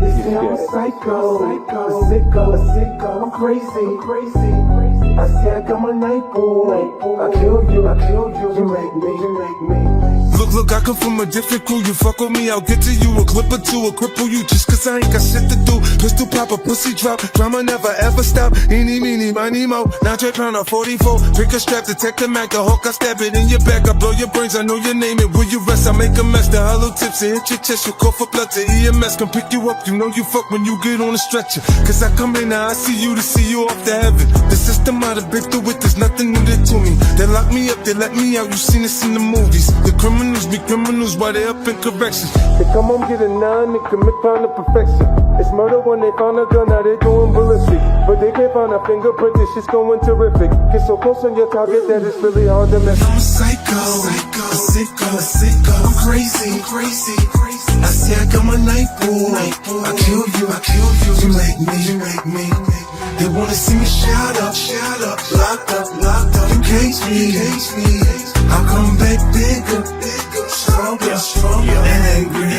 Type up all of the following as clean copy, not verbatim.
They say I'm a psycho, a sicko, I'm crazy. I say I got my night boo. I kill you, you make me. Look, I come from a different crew. You fuck with me, I'll get to you. A clip or two, a cripple you. Just cause I ain't got shit to do. Pistol pop, a pussy drop. Drama never ever stop. Eeny, meeny, miny, mo. Now Dre pound a 44. Pick a strap, detect the Mac. The hook, I stab it in your back. I blow your brains, I know your name. It will you rest? I make a mess. The hollow tips, it hit your chest. You call for blood to EMS. Come pick you up. You know you fuck when you get on a stretcher. Cause I come in now, I see you to see you off to heaven. The system I'd have been through it, there's nothing new to me. They lock me up, they let me out. You seen this in the movies. The criminals be criminals while they up in corrections. They come home, get a 9, and commit crime to perfection. It's murder when they found a gun, now they doing ballistic. But they can't find a fingerprint, this shit's going terrific. Get so close on your target that it's really hard to miss. I'm a psycho, a sicko, I'm crazy. I say I got my night boo. I kill you, you make me. They wanna see me shout up, locked up. You cage me. I'll come back bigger, stronger, and angry.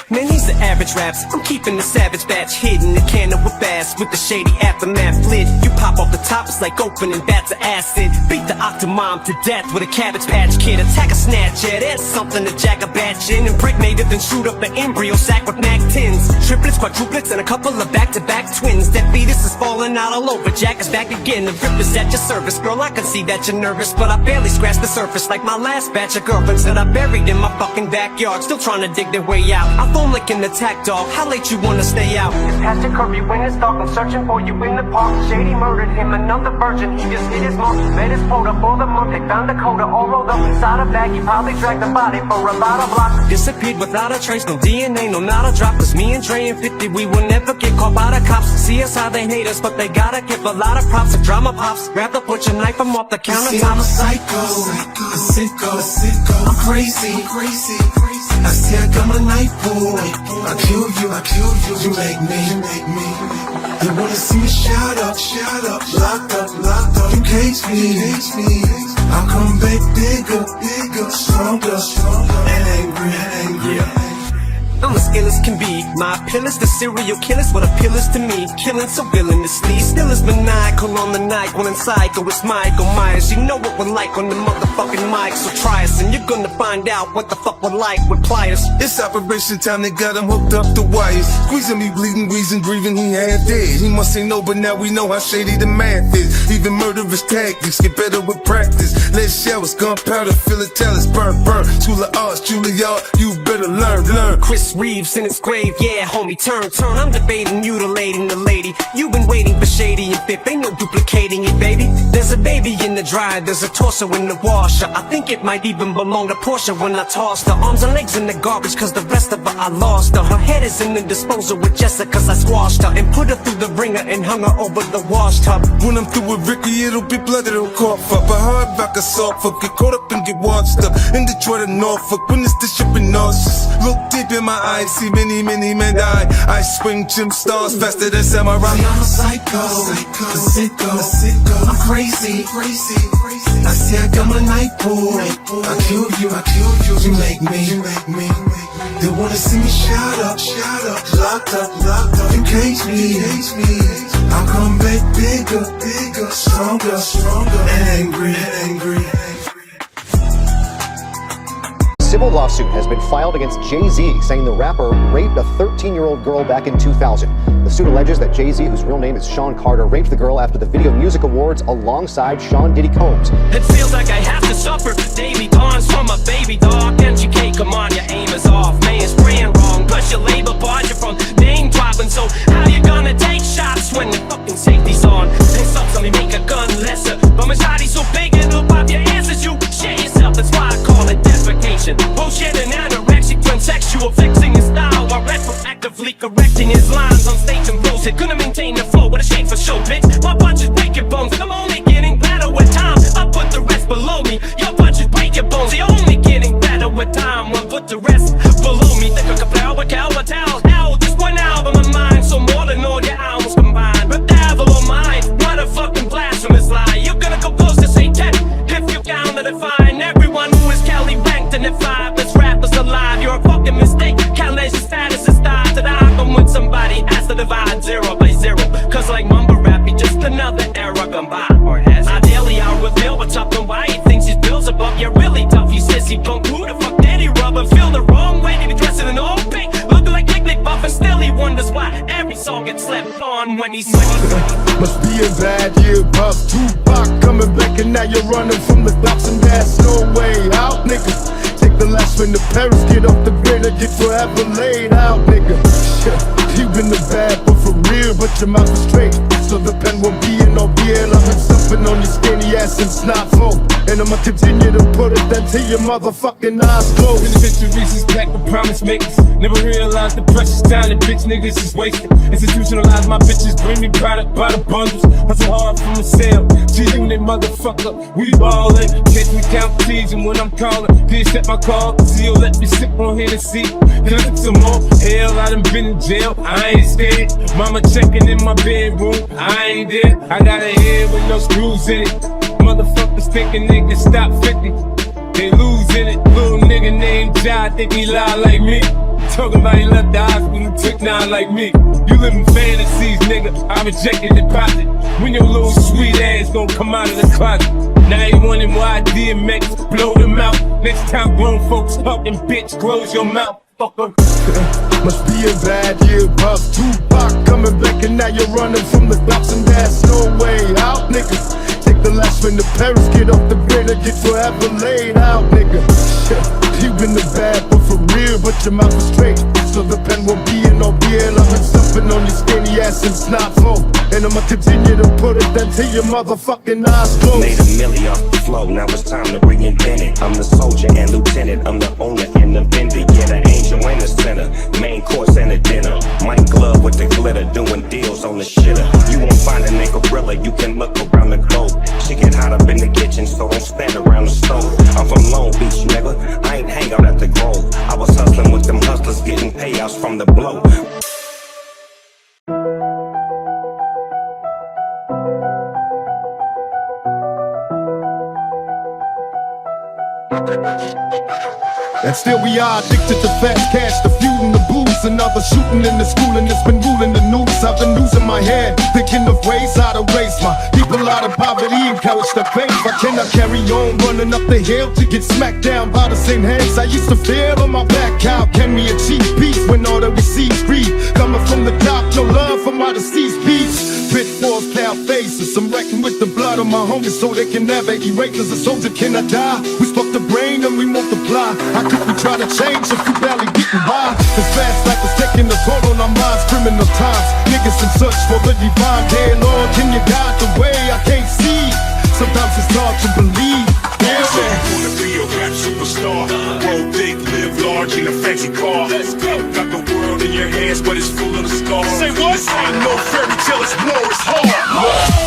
Man, these are average raps. I'm keeping the savage batch hidden. The cannon with bass with the shady aftermath lit. You pop off the top, it's like opening bats of acid. Beat the octomom to death with a Cabbage Patch Kid. Attack a snatch, yeah, there's something to jack a batch in. Impregnate it, then shoot up the embryo sac with Mac 10s. Triplets, quadruplets, and a couple of back-to-back twins. That fetus is falling out all over. Jack is back again. The rip is at your service. Girl, I can see that you're nervous, but I barely scratched the surface. Like my last batch of girlfriends that I buried in my fucking backyard. Still trying to dig their way out. Phone like an attack dog, how late you wanna stay out? It's past your curfew when it's dark, I'm searching for you in the park. Shady murdered him, another virgin, he just hit his mark. Made his quota for the month, they found Dakota all rolled up inside a bag. He probably dragged the body for about a block. Disappeared without a trace, no DNA, no not a drop. Cause me and Dre and 50, we will never get caught by the cops. See us how they hate us, but they gotta give a lot of props. If drama pops, grab the butcher knife, I'm off the countertop. See, I'm a psycho, a sicko, I'm crazy. I say I got my night boo. I kill you, you make me. They wanna see me shout up, locked up. You cage me. I'll come back bigger, stronger, and angry. I'm as ill as can be. My appeal is the serial killers, what appeal is to me. Killing so villainously, still is maniacal on the night. When in psycho, it's Michael Myers. You know what we're like on the motherfucking mic. So try us and you're gonna find out what the fuck we're like with pliers. It's operation time, they got him hooked up to wires. Squeezing me, bleeding, wheezing, grieving, he half dead. He must say no, but now we know how shady the math is. Even murderous tactics get better with practice. Less showers, gunpowder, philatelic, burn. School of arts, Juilliard, you better learn. Chris Reeves in his grave, yeah, homie, turn. I'm debating, mutilating the lady. You've been waiting for Shady and Fifth, ain't no duplicating it, baby. There's a baby in the dryer, there's a torso in the washer. I think it might even belong to Portia when I tossed her. Arms and legs in the garbage, cause the rest of her I lost her. Her head is in the disposal with Jessica, cause I squashed her. And put her through the ringer and hung her over the wash tub. When I'm through with Ricky, it'll be blood, it'll cough up. A hard rock, a soft fuck, get caught up and get washed up. In Detroit and Norfolk, when it's the shipping nauseous. Look deep in my eyes, see many men die. I swing gym stars faster than samurai. See, I'm a psycho, a sicko, I'm crazy. I say I got my night boo. I kill you, you make me. They wanna see me shout up, locked up. You cage me. I'll come back bigger, stronger, and angry. Civil lawsuit has been filed against Jay-Z, saying the rapper raped a 13-year-old girl back in 2000. The suit alleges that Jay-Z, whose real name is Sean Carter, raped the girl after the Video Music Awards alongside Sean Diddy Combs. It feels like I have to suffer daily taunts from a baby dog. MGK, come on, your aim is off. Man, it's praying wrong, plus your labor barred you from name dropping. So how you gonna take shots when the fucking safety's on? They suddenly make a gun lesser, but my body's so big it'll pop your answers. You share yourself, that's why I call it defecation. Bullshit and anorexic, transsexual, fixing his style while retroactively correcting his lines on stage and bullshit. Couldn't maintain the flow, what a shame for show, bitch. My bunch is breaking bones, and I'm only getting better with time. I put the rest below me. Your bunch is breaking bones, you're only getting better with time. I'll put the rest below me. Think I could play with Calvin, hell, just one album of mine, so more than all your albums combined. But devil on mine, what a fucking blasphemous lie. You're gonna go close to Satan if you count to define everyone who is Kelly ranked in the 5. This rap is alive, you're a fucking mistake. Can't let your status is died to die. get slept on when he's Must be a bad year, buff. Tupac coming back and now you're running from the cops and that's no way out, nigga. Take the last when the parents get off the grid and get forever laid out, nigga. You been the bad, but for real, but your mouth is straight. So the pen won't be in no beer. I've been stuffing on your skinny ass and snot full. And I'ma continue to put it until your motherfucking eyes closed. In the histories is back with promise makers. Never realized the precious time that bitch niggas is wasting. Institutionalize my bitches, bring me product by the bundles. Hustle hard from the sale, G-Unit motherfucker. We ballin', catch me count T's and when I'm calling, please set my call. Cause you'll let me sip on Hennessy. Can I get some more? Hell, I done been in jail, I ain't scared. Mama checking in my bedroom, I ain't there. I got a head with no screws in it. Motherfuckers thinking niggas stop 50. They losing it. Little nigga named Jai think he lie like me. Talking about he left the hospital, took 9 like me. You live in fantasies, nigga. I rejected deposit. When your little sweet ass gon' come out of the closet. Now you wondering why I DMX blow them out. Next time grown folks talking, bitch, close your mouth. Fucker. Must be a bad year, buff. Tupac coming back and now you're running from the cops and that's no way out, nigga. Take the last when the parents get off the grid and get forever laid out, nigga. You been the bad, but for real, but your mouth is straight. So the pen won't be in no beer. I've been stuffing on your skinny ass and snot full. And I'ma continue to put it until your motherfucking eyes closed. Made a milli off the flow, now it's time to reinvent it. I'm the soldier and lieutenant, I'm the owner and the vendor. Yeah, the angel and the sinner, main course and a dinner. Mike Glove with the glitter, doing deals on the shitter. You won't find a nigga gorilla, you can look around the globe. She get hot up in the kitchen, so don't stand around the stove. I'm from Long Beach, nigga, I ain't hang out at the Grove. I was hustling with them hustlers, getting payouts from the blow. And still we are addicted to fast cash, the feud and the booze. Another shooting in the school and it's been ruling the news. I've been losing my head, thinking of ways how to raise my people out of poverty, encourage the faith. I cannot carry on running up the hill to get smacked down by the same hands I used to feel on my back. How can we achieve peace when all that we see is greed? Coming from the top, your love from my deceased beats. Pitfalls, cloud faces, I'm reckoning with the blood of my homies so they can never erase us. A soldier cannot die, we spoke the brain and we multiply. How could we try to change if we barely getting by? This fast life is taking a toll on our minds, criminal times. Niggas in search for the divine. Dear Lord, can you guide the way I can't see? Sometimes it's hard to believe. Yeah, so you wanna be a rap superstar? Grow big, live large in a fancy car. Let's go. Got the world in your hands, but it's full of the scars. Say what? This ain't no fairy tale, it's war, it's hard.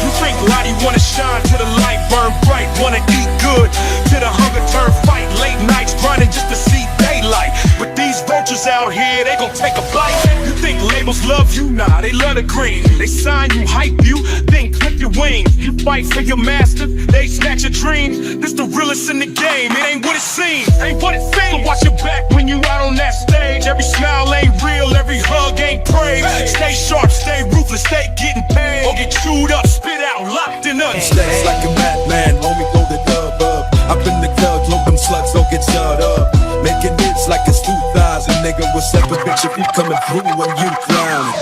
You think Lottie wanna shine to the light, burn bright, wanna eat good, to the hunger turn fight, late nights grinding just to see daylight. But these vultures out here, they gon' take a bite. You think labels love you? Nah, they love the green. They sign you, hype you, then clip your wings. You fight for your master, they snatch your dreams. This the realest in the game, it ain't what it seems. Ain't what it seems. So watch your back when you out on that stage. Every smile ain't real, every hug ain't praise. Stay sharp, stay ruthless, stay getting paid. Or get chewed up, spit out, locked in us. Stacks like a madman, homie, blow the dub up. Up in the club, load them slugs, don't get shut up. Making hits like it's 2000, nigga. What's up, bitch, if you coming through when you clowning?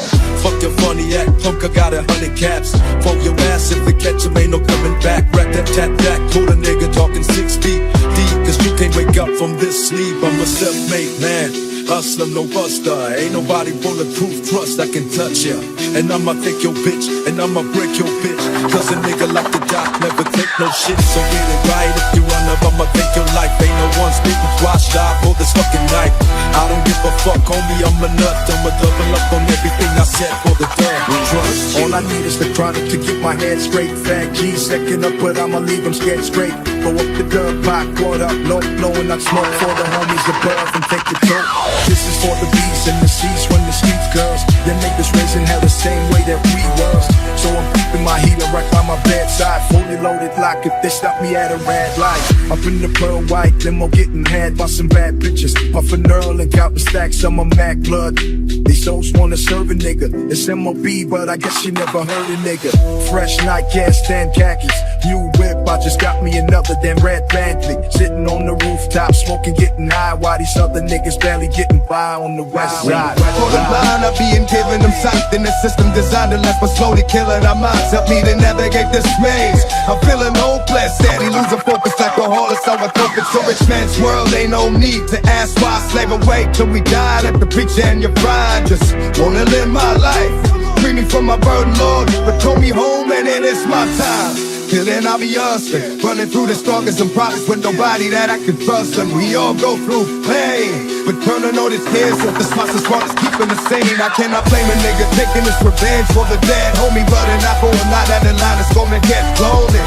Fuck your funny act, punk, I got 100 caps. For your ass, if they catch him, ain't no coming back. Rack that tat back, pull a nigga talking 6 feet deep. Cause you can't wake up from this sleep. I'm a self-made man, hustler, no buster. Ain't nobody bulletproof, trust, I can touch ya. And I'ma take your bitch, and I'ma break your bitch. Cause a nigga like the doc never take no shit. So get it right, if you run up, I'ma take your life. Ain't no one speaking twice, die for this fucking knife. I don't give a fuck, homie, I'm a nut. I'ma double up on everything I said for the dub. Trust. All I need is the chronic to get my head straight. Fat G second up, but I'ma leave them scared straight. Throw up the dub, pot, quart up, low, blowing up smoke for the homies above and take the tote. This is for the beats and the seats when the streets girls. Them niggas raising hell the same way that we was. So I'm keeping my heater right by my bedside, full fully loaded lock if they stop me at a red light. Up in the pearl white limo getting had by some bad bitches. Puffin' Earl and counting stacks on my Mac blood. These souls wanna serve a nigga. It's MOB, but I guess you never heard a nigga. Fresh night gas stand khakis. New whip, I just got me another damn red Bentley. Sitting on the rooftop, smoking, getting high, while these other niggas barely getting by on the west side. For the line, I being given them sight. In the system designed to left, but slowly killing our minds. Help me to navigate this maze. I'm feeling hopeless, steady losing focus, alcoholics, overfocused. So rich man's world, ain't no need to ask why. Slave away till we die. Let the preacher and your pride. Just wanna live my life. Free me from my burden, Lord. Return me home, and it is my time. Till then I'll be hustling, running through the struggles and problems with nobody that I can trust. And we all go through pain, but turning all this tears if the spots as far as keeping the sane. I cannot blame a nigga taking this revenge for the dead homie, but an apple and not at the line is gonna get lonely.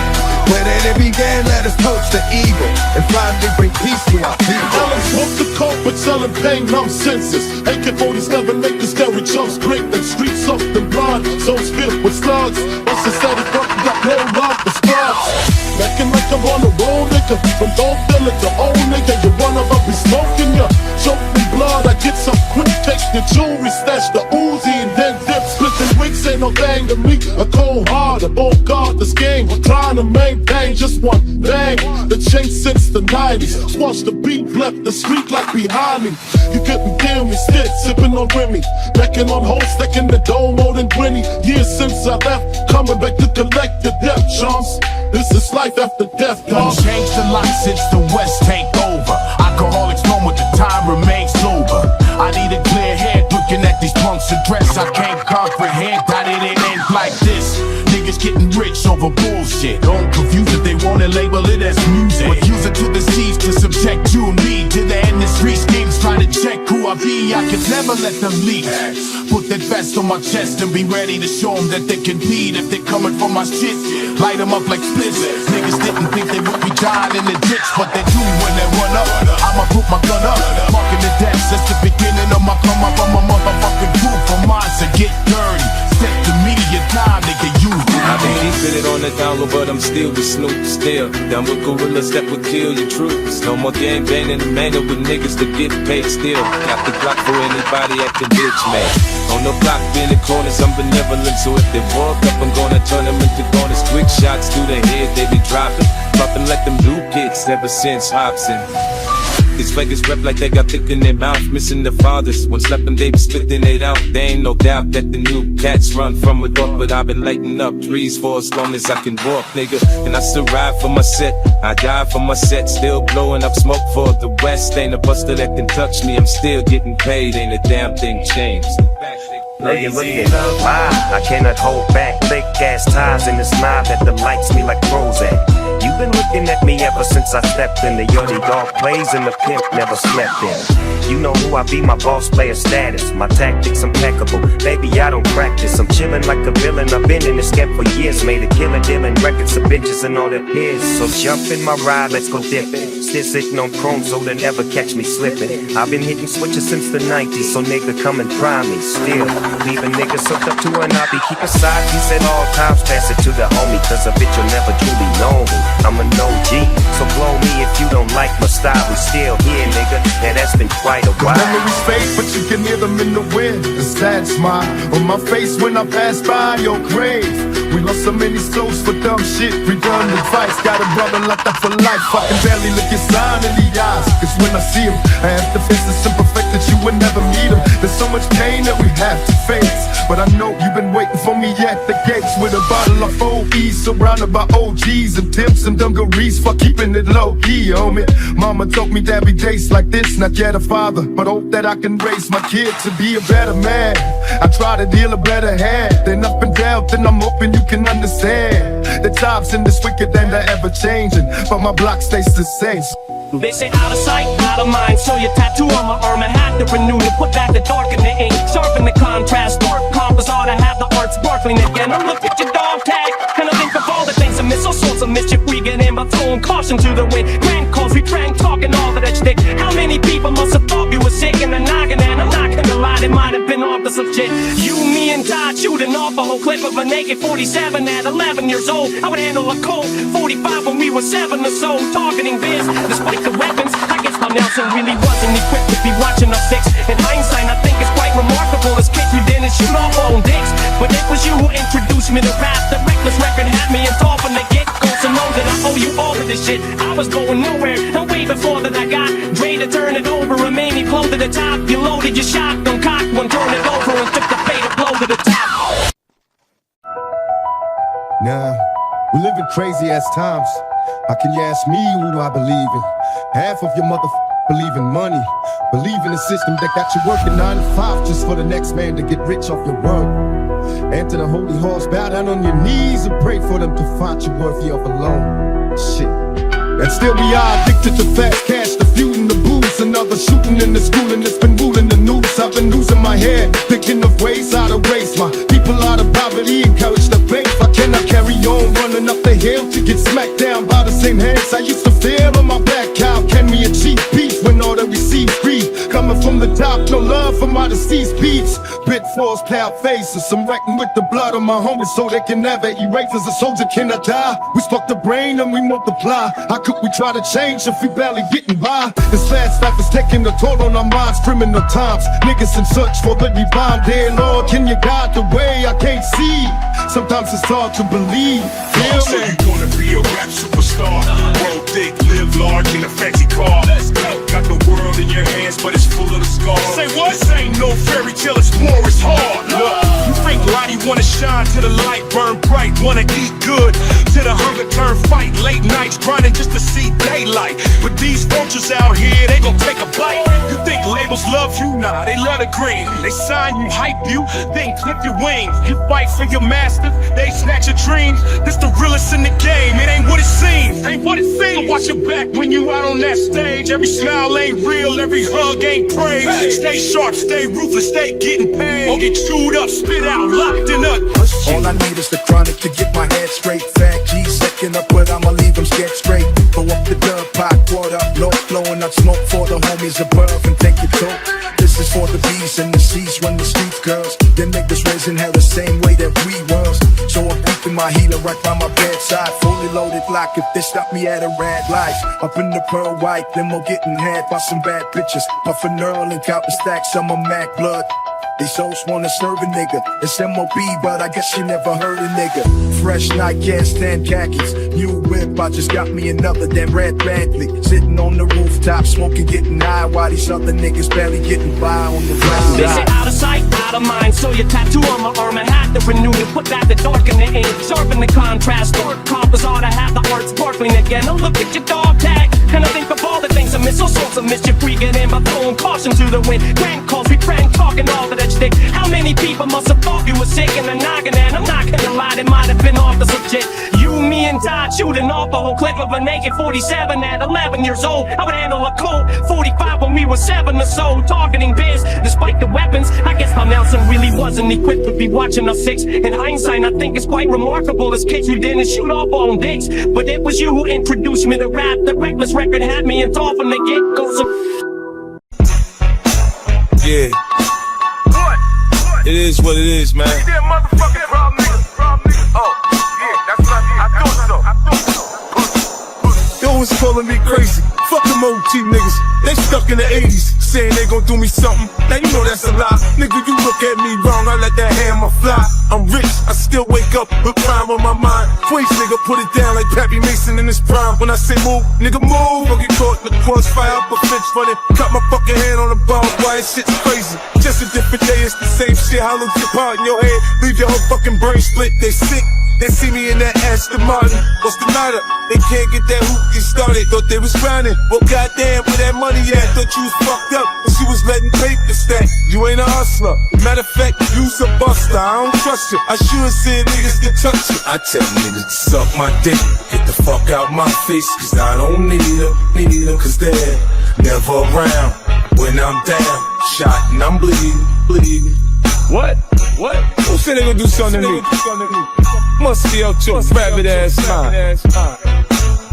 Where did it begin? Let us coach the evil and finally bring peace to our people. Alex wants the coke, but selling pain, numb senses. AK-40s never make the scary jumps. Break the streets up the blood, zones filled with slugs. Once it's steady, fucking got no love for scrubs. Acting like I'm on the road, nigga. From don't feel it, the old nigga. You wanna be smoking ya. Choke me blood, I get some quick. Take your jewelry, stash the Uzi, and then dip. Splitting wigs ain't no thing to me. A cold heart, a bold guard, this game. We're trying to maintain just one thing. The change since the 90s. Squash the beat, left the street like behind me. You couldn't kill me, stick, sipping on Remy. Backing on hoes, stacking the dough more than 20 years since I left. Coming back to collect the death chance. This is life after death, done changed a lot since the West take over. Alcoholics know what the time remains sober. I need a clear head looking at these punks' address. I can't comprehend that it ain't like this. Niggas getting rich over bullshit. Don't confuse it, they wanna label it as music, but use it to the seas to subject you and me to the industry schemes. Trying to check who I be, I could never let them leak. Put that vest on my chest and be ready to show them that they can beat if they coming for my shit. Light them up like splits. Niggas didn't think they would be dying in the ditch, but they do when they run up. I'ma put my gun up, marking the death since the beginning of my come up. I'm a motherfucking proof for mine to get dirty. Step to me, your time, nigga, you. I've been keeping it on the down low, but I'm still with Snoop. Still down with gorillas that would kill your troops. No more gang banging the manor with niggas to get paid. Still got the Glock for anybody acting bitch, man. On the block, in the corners, I'm benevolent. So if they walk up, I'm gonna turn them into corners. Quick shots through their head, they be dropping. Dropping like them new kids ever since Hobson. These fakers rep like they got thick in their mouth, missing the fathers. When slapping, they be spitting it out. There ain't no doubt that the new cats run from a dog, but I've been lighting up trees for as long as I can walk, nigga. And I still ride for my set, I die for my set. Still blowing up smoke for the West. Ain't a buster that can touch me, I'm still getting paid. Ain't a damn thing changed. Lazy love, I cannot hold back. Thick ass ties in this mob that delights me like Prozac. You've been looking at me ever since I stepped in. The Yachty dog plays and the pimp never slept in. You know who I be, my boss player status. My tactics impeccable, baby I don't practice. I'm chillin' like a villain, I've been in this camp for years. Made a killing, dealing records of bitches and all that is. So jump in my ride, let's go dippin'. Still sitting on chrome so they never catch me slippin'. I've been hitting switches since the 90s, so nigga come and try me. Still leaving niggas hooked up to an hobby. Keep a side piece at all times, pass it to the homie, cause a bitch will never truly know me. I'm an OG, so blow me if you don't like my style. We still here, nigga, and that's been quite a while. Memories fade, but you can hear them in the wind. A sad smile on my face when I pass by your grave. We lost so many souls for dumb shit, redundant advice. Got a brother locked up for life. I can barely look your sign in the eyes, cause when I see him, I have to face the simple fact that you would never meet him. There's so much pain that we have to face, but I know you've been waiting for me at the gates with a bottle of OE, surrounded by OGs and pimps and dungarees for keeping it low key, homie. Mama told me there'd be days like this, not yet a father, but hope that I can raise my kid to be a better man. I try to deal a better hand, then up and down, then I'm hoping you can understand. The times in this wicked and they're ever changing, but my block stays the same. They say out of sight, out of mind. So your tattoo on my arm, I had to renew to put back the dark in the ink, sharpen the contrast. Dark compass on to have the art sparkling again. I look at your dog tag, and I think of all the things I miss. All sorts of mischief we get in by throwing caution to the wind. Grand calls, we drank, talking all of that shtick. How many people must have thought you were sick in the noggin? And I'm not gonna lie, they might have been off the regardless of shit. You, me, and Todd shooting off a whole clip of a naked 47 at 11 years old. I would handle a Colt 45 when we were 7 or so, targeting biz. Despite the weapons, I guess my Nelson really wasn't equipped to be watching us 6. In hindsight, I think it's quite remarkable as kids we didn't shoot off our own dicks. But it was you who introduced me to rap. The reckless record had me in top from the get-go, so know that I owe you all of this shit. I was going nowhere, and way before that I got Dre to turn it over and made me blow to the top. You loaded your shotgun, cocked one, turned it over and took the fatal blow to the top. Nah, we live in crazy ass times. How can you ask me who do I believe in? Half of your believe in money, believe in a system that got you working 9 to 5 just for the next man to get rich off your work. And to the holy horse, bow down on your knees and pray for them to find you worthy of alone. Shit. And still we are addicted to fast cash, the feud and the booze. Another shooting in the school and it's been ruling the news. I've been losing my head, thinking of ways how to raise my people out of poverty, encourage the faith. I cannot carry on running up the hill to get smacked down by the same hands I used to feel on my back. How can we achieve peace when all that we see is greed? Coming from the top, no love for my deceased beats. Pitfalls, proud faces, I'm wrecking with the blood of my homies so they can never erase us. A soldier cannot die. We spark the brain and we multiply. How could we try to change if we barely getting by? This fast life is taking a toll on our minds, criminal times. Niggas in search for the divine. Dear Lord, can you guide the way? I can't see. Sometimes it's hard to believe. Feel So you gonna be a rap superstar? World thick, live large in a fancy car. Let's go. Got the world in your hands, but it's full of the scars. Say what? This ain't no fairy tale, it's war, it's hard. Look, you think Lottie wanna shine till the light burn bright, wanna eat good till the hunger turn fight. Late nights grinding just to see daylight. But these vultures out here, they gon' take a bite. You think labels love you? Nah, they love the green. They sign you, hype you, then clip your wings. You fight for your master, they snatch your dreams. This the realest in the game, it ain't what it seems. Ain't what it seems. So watch your back when you out on that stage. Every smile ain't real, every hug ain't praise. Hey. Stay sharp, stay ruthless, stay getting paid. Or get chewed up, spit out, locked in a All I need is the chronic to get my head straight. Fat G second up, but I'ma leave them scared straight. Throw up the dub, pot, water, low flowing out smoke for the homies above and take your toke. This is for the B's and the C's, run the streets, girls. Them niggas raising hell the same way that we was. So I'm keeping my healer right by my bedside, fully loaded like if they stop me at a red light. Up in the pearl white, limo getting had by some bad bitches. Puffin' Earl and counting stacks on my Mac blood. These souls wanna serve a nigga. It's MOB, but I guess you never heard a nigga. Fresh night, can't stand khakis. New whip, I just got me another damn red Bentley. Sitting on the rooftop, smoking, getting high, while these other niggas barely getting by on the ground. They say out of sight, out of mind. So your tattoo on my arm, I had to renew it. Put back the dark in the ink, sharpen the contrast. Dark compass ought to have the art sparkling again. Now look at your dog tag, and I think of all the things I miss. All sorts of mischief freaking in by throwing caution to the wind. Grand calls, we prank talking all of that shit. How many people must have thought you were sick in the noggin? And I'm not gonna lie, it might have been off the subject. You, me, and Todd shooting off a whole clip of a naked 47 at 11 years old. I would handle a Colt 45 when we were 7 or so, targeting biz. Despite the weapons, I guess my Nelson really wasn't equipped to be watching us 6. In hindsight, I think it's quite remarkable as kids we didn't shoot off our own dicks. But it was you who introduced me to rap. The reckless record had me in top from the get-go. Yeah. It is what it is, man. Oh, yeah, that's what I thought so. Yo was calling me crazy. Fuck them OG niggas. They stuck in the 80s, saying they gon' do me something. Now you know that's a lie. Nigga, you look at me wrong, I let that hammer fly. I'm rich, I still wake up with crime on my mind. Queens nigga, put it down like Pappy Mason in his prime. When I say move, nigga move. Don't get caught in the crossfire up a fence running. Cut my fucking hand on the barbed wire, shit's crazy. Just a different day, it's the same shit. Hollow your part in your head, leave your whole fucking brain split. They sick. They see me in that Aston Martin. What's the matter? They can't get that hoopty started. Thought they was grinding. Well, goddamn, where that money at? Thought you was fucked up, and she was letting paper stack. You ain't a hustler. Matter of fact, you's a buster. I don't trust you. I sure said niggas can touch you. I tell niggas to suck my dick. Get the fuck out my face, cause I don't need them. Cause they're never around when I'm down. Shot and I'm bleeding. What? Who said they gonna do something to me? Must be out your rabbit ass mind.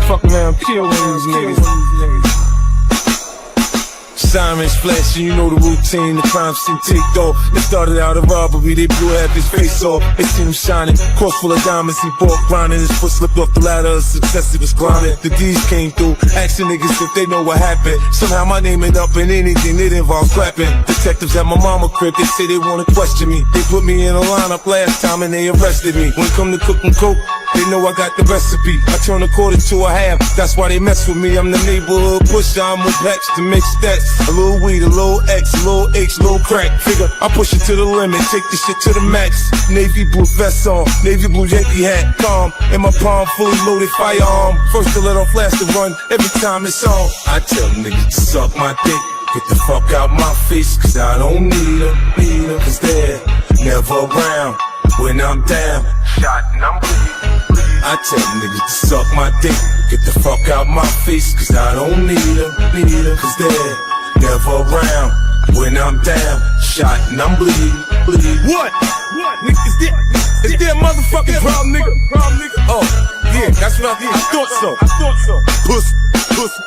Fuck around, kill one of these niggas. Sirens flashing, you know the routine, the crime scene ticked off. It started out a robbery, they blew half his face off. They seen him shining, cross full of diamonds, he bought grinding. His foot slipped off the ladder of success, he was climbing. The D's came through, asking niggas if they know what happened. Somehow my name ain't up in anything that involves clapping. Detectives at my mama crib, they say they wanna question me. They put me in a lineup last time and they arrested me. When it come to cooking coke, they know I got the recipe. I turn a quarter to a half, that's why they mess with me. I'm the neighborhood pusher, I'm with packs to make stats. A little weed, a little X, a little H, a little crack. Figure, I push it to the limit, take this shit to the max. Navy blue vest on, navy blue Yankee hat, calm. In my palm, fully loaded firearm. First to let off, last to run, every time it's on. I tell niggas to suck my dick, get the fuck out my face, cause I don't need them, cause they're never around when I'm down. Shot and I'm bleeding. I tell niggas to suck my dick, get the fuck out my face, cause I don't need them, cause they're never around when I'm down. Shot and I'm bleeding. What? Nigga, is there a motherfucking problem, nigga? Oh, yeah, that's what I thought so. Pussy.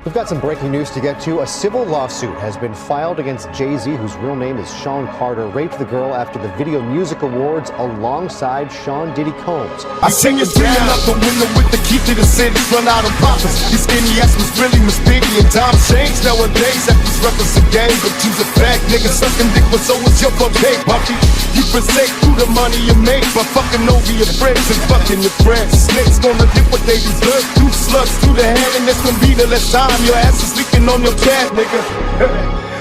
We've got some breaking news to get to. A civil lawsuit has been filed against Jay-Z, whose real name is Sean Carter, raped the girl after the Video Music Awards alongside Sean Diddy Combs. I seen you swinging out the window with the key to the city, run out of profits. These skinny ass was really misbehaving and times change nowadays. After reference a game, but you's a fact, nigga sucking dick, but so was your bucket, puppy. You forsake through the money you make by fucking over your friends and fucking your friends. Snakes gonna get what they deserve. Two slugs through the hand, and this gonna be the last time your ass is leaking on your cat, nigga.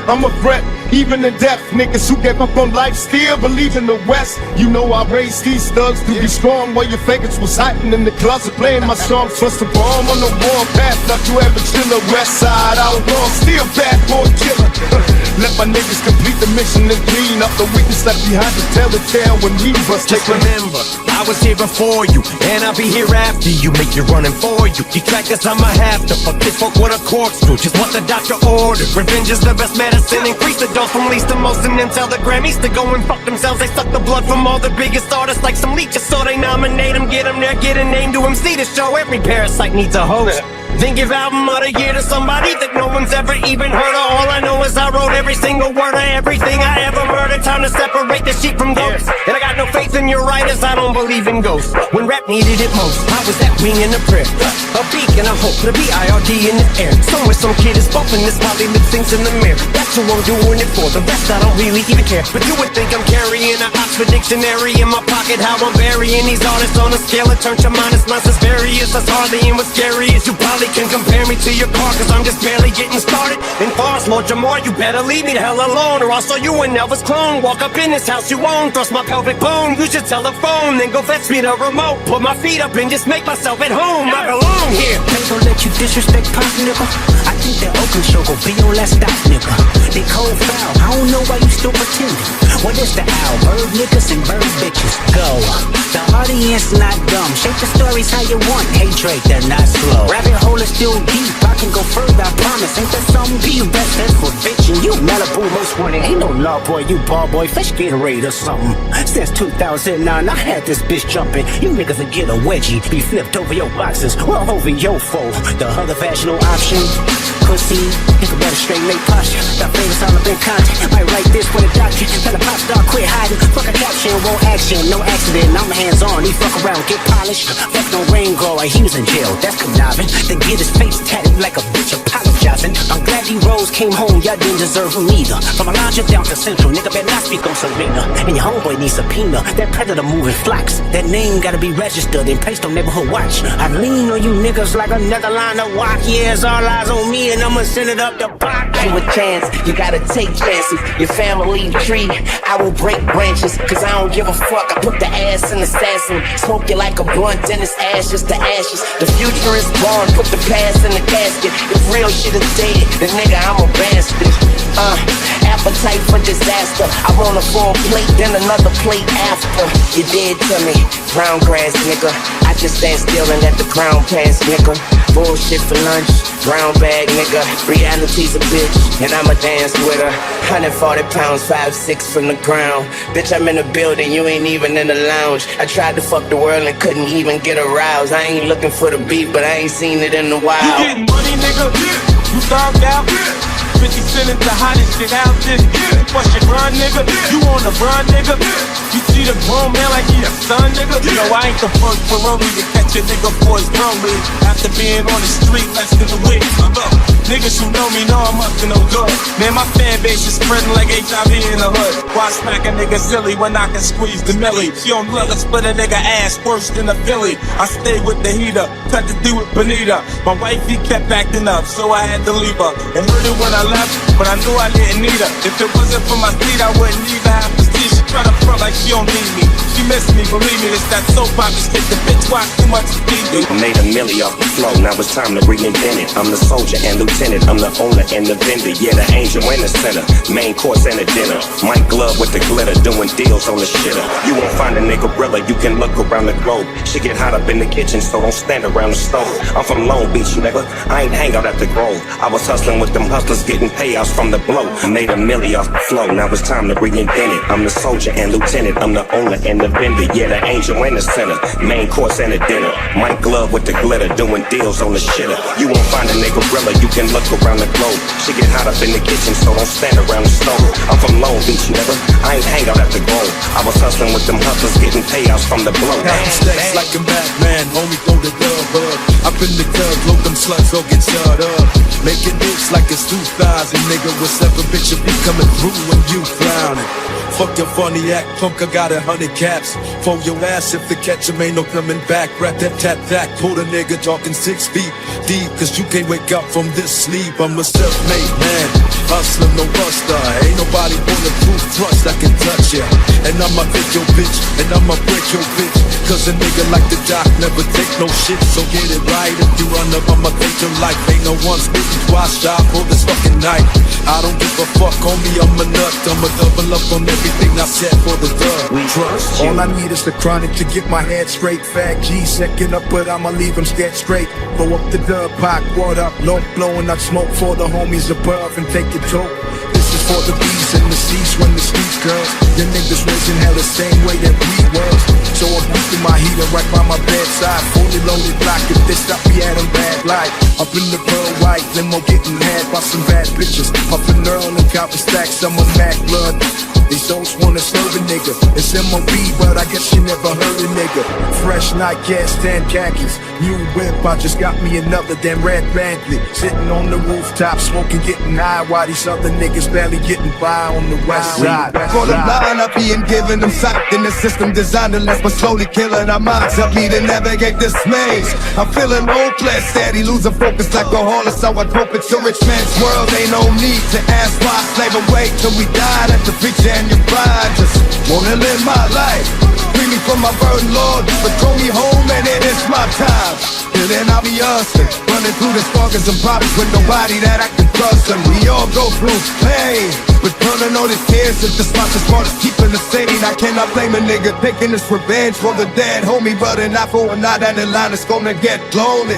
I'm a threat, even to death. Niggas who gave up on life still believe in the West. You know I raised these thugs to be strong, while your faggots was hiding in the closet playing my songs. Trust the bomb on the warpath, not you ever chill. West side outlaw, still bad boy killer. Let my niggas complete the mission and clean up the weakness left behind to tell the tale when we bust. Just remember, I was here before you, and I'll be here after you. Make you running for you. Detractors, I'ma have to fuck this folk with a corkscrew. Just what the doctor ordered. Revenge is the best medicine. Increase the dose from least to most, and then tell the Grammys to go and fuck themselves. They suck the blood from all the biggest artists like some leeches, so they nominate them, get them there, get a name to MC to show every parasite needs a host. Then give album of the year to somebody that no one's ever even heard of. All I know is I wrote every single word of everything I ever murdered. Time to separate the sheep from goats. And I got no faith in your writers, I don't believe in ghosts. When rap needed it most, I was that wing in the prayer, a beacon of hope, the B-I-R-D in the air. Somewhere some kid is bumping this while he lip syncs in the mirror. That's who I'm doing it for, the rest I don't really even care. But you would think I'm carrying an Oxford dictionary in my pocket. How I'm burying these artists on a scale of turn to minus. Mine's various, that's hardly in what's scary is you probably can compare me to your car, cause I'm just barely getting started. And far as more Jamar, you better leave me the hell alone, or I'll show you an Elvis clone. Walk up in this house you own, thrust my pelvic bone. Use your telephone, then go fetch me the remote. Put my feet up and just make myself at home. I belong here. Please don't let you disrespect Pop, nigga. I think that Oakland show gon' be your last stop, nigga. They cold foul, I don't know why you still pretending. What is the owl? Bird niggas and bird bitches. Go. The audience not dumb. Shape the stories how you want. Hey Drake, they're not slow. Rabbit hole is still deep. I can go further, I promise. Ain't that something? Be your best friend for bitching. You Malibu most wanted. Ain't no law boy, you ball boy. Fish Gatorade or something. Since 2009, I had this bitch jumping. You niggas will get a wedgie. Be flipped over your boxes. Well, over your foe. The other vaginal option. Pussy. Think about a straight late posture. Got famous all up in content. Might write this for the doctor. Tell the pop star quit hiding. Fuck a caption, won't action. No accident. I'm hands on. He fuck around, get polished. Fuck no rain grower. He was in jail. That's conniving. Then get his face tatted like a bitch apologizing. I'm glad he rose, came home. Y'all didn't deserve him either. From a lounge down to Central. Nigga better not speak on Serena. And your homeboy needs subpoena. That predator moving flocks. That name gotta be registered and placed on neighborhood watch. I lean on you niggas like another line of walk. Yeah, it's all eyes on me and I'ma send it up the block. You a chance, you gotta take chances. Your family tree, I will break branches, cause I don't give a fuck. I put the ass in the assassin, smoke you like a blunt, and it's ashes to ashes. The future is born, put the past in the casket. If real shit is dead, then nigga I'm a bastard. Appetite for disaster. I want a full plate, then another plate after. You dead to me, brown grass nigga. I just stand still and let the crown pass, nigga. Bullshit for lunch. Brown bag nigga, reality's a bitch, and I'ma dance with her. 140 pounds, 5'6" from the ground. Bitch, I'm in the building, you ain't even in the lounge. I tried to fuck the world and couldn't even get aroused. I ain't looking for the beat, but I ain't seen it in a while. You getting money, nigga? You thugged out? 50 Cent is the hottest shit out there. What's your run, nigga? You on the run, nigga? You see the grown man like he a son, nigga? You know I ain't the first Ferrari to catch a nigga for his lonely. After being on the street less than a week. Niggas who know me know I'm up to no good. Man, my fan base is spreading like HIV in the hood. Why smack a nigga silly when I can squeeze the millie? She on love to split a nigga ass worse than a Philly. I stay with the heater, cut to do with Benita. My wifey kept acting up, so I had to leave her. And heard it when I left, but I knew I didn't need her. If it wasn't for my seat, I wouldn't even have to see. She try to front like she don't need me. She miss me, believe me, it's that soap opera shit. The bitch watch too much TV. Made a milli off the flow, now it's time to reinvent it. I'm the soldier and lieutenant, I'm the owner and the vendor. Yeah, the angel and the sinner, main course and a dinner. Mike Glove with the glitter, doing deals on the shitter. You won't find a nigga gorilla, you can look around the globe. Shit get hot up in the kitchen, so don't stand around the stove. I'm from Long Beach, nigga, I ain't hang out at the Grove. I was hustling with them hustlers, getting payouts from the blow. Made a milli off the flow, now it's time to reinvent it. I'm the soldier and lieutenant, I'm the owner and the vendor. Yeah, the angel and the sinner, main course and a dinner. Mike Glove with the glitter, doing deals on the shitter. You won't find a nigga gorilla, you can look around the globe. Shit get hot up in the kitchen, so don't stand around the stove. I'm from Long Beach, nigga, I ain't hang out at the Grove. I was hustling with them hustlers, getting payouts from the blow. Stacks like a Batman, homie, throw the dub up. Up in the club, load them sluts, go get shut up. Making hits like it's 2000, nigga. What's up, a bitch, if you coming through when you clowning? Fuck your funny act, punk, I got 100 caps. For your ass if the catch him ain't no coming back. Rap that tap tack, pull the nigga talking 6 feet deep. Cause you can't wake up from this sleep. I'm a self-made man, hustler, no buster. Ain't nobody bulletproof trust I can touch ya. And I'ma hit your bitch, and I'ma break your bitch. Cause a nigga like the Doc never take no shit. So get it right, if you run up, I'ma take your life. Ain't no one spitting twice, shot for this fucking night. I don't give a fuck, homie, I'm a nut. I'ma double up on everything I said for the dub. Trust you. All I need is the chronic to get my head straight. Fat G second up, but I'ma leave him scared straight. Go up the dub, pot, what up, low blowing up smoke for the homies above and take your toke. This is for the B's and the C's when the streets girls. Your niggas raising hell the same way that we was. So I'm boosting my heater right by my bedside. Fully loaded block, if this stop me at a bad light. Up in the pearl white, limo getting had by some bad bitches. Puffin' Earl and counting stacks, I'm a Mac blood. These souls wanna serve a nigga. It's MOB, but I guess you never heard a nigga. Fresh night gas, 10 khakis. New whip, I just got me another damn red Bentley. Sitting on the rooftop, smoking, getting high, while these other niggas barely getting by on the west side. For the line up being given them sight. In the system designed to last, but slowly killing our minds. Help me to navigate this maze. I'm feeling hopeless, steady losing focus like a horse. So I hope it's a rich man's world. Ain't no need to ask why. Slave away till we die. Let the preacher and your bride just wanna live my life. Free me from my burden, Lord, but throw me home and it is my time. Till then I'll be hustling, running through the struggles and problems with nobody that I can trust. And we all go through pain, but burning all these tears if the spots is smart as keeping the sane. I cannot blame a nigga taking this revenge for the dead homie, but not for a night down the line it's gonna get lonely.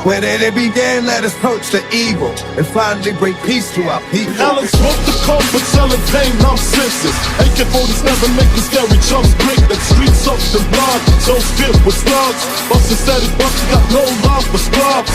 Where did it begin? Let us approach the evil and finally bring peace to our people. Alex smoked the coke, but selling pain, I'm senseless. AK-47 make the scary chumps break. The streets up the block, so filled with slugs. Bustin' steady bucks, got no love for scrubs.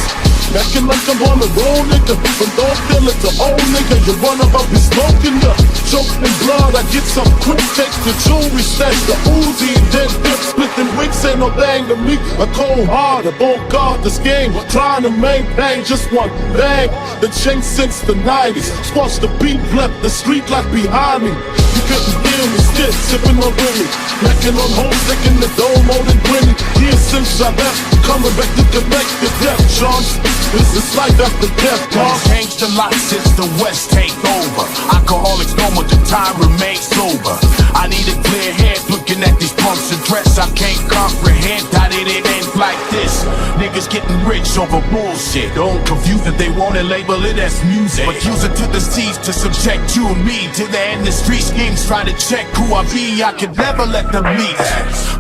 Acting like I'm on the road, nigga. From don't feel it to old nigga. You run up, I'll be smoking ya. Choked in blood, I get some quick. Take the jewelry, stash the Uzi, then dip. Splitting wicks ain't no thing to me. A cold heart, I won't guard this game. Trying to maintain just one thing. The change since the 90s. Squash the beat, left the street like behind me. You couldn't feel me still, sipping on Willie. Macking on home, sticking the dome, more than Winnie. Years since I left, coming back to connect the death chance. This is life after death, Things changed a lot since the West take over. Alcoholics know what the time remains sober. I need a clear head looking at these punks and dress. I can't comprehend how did it end like this. Niggas niggas getting rich over bullshit. Don't confuse it, they wanna label it as music, but use it to deceive, to subject you and me to the industry schemes. Try to check who I be, I could never let them meet.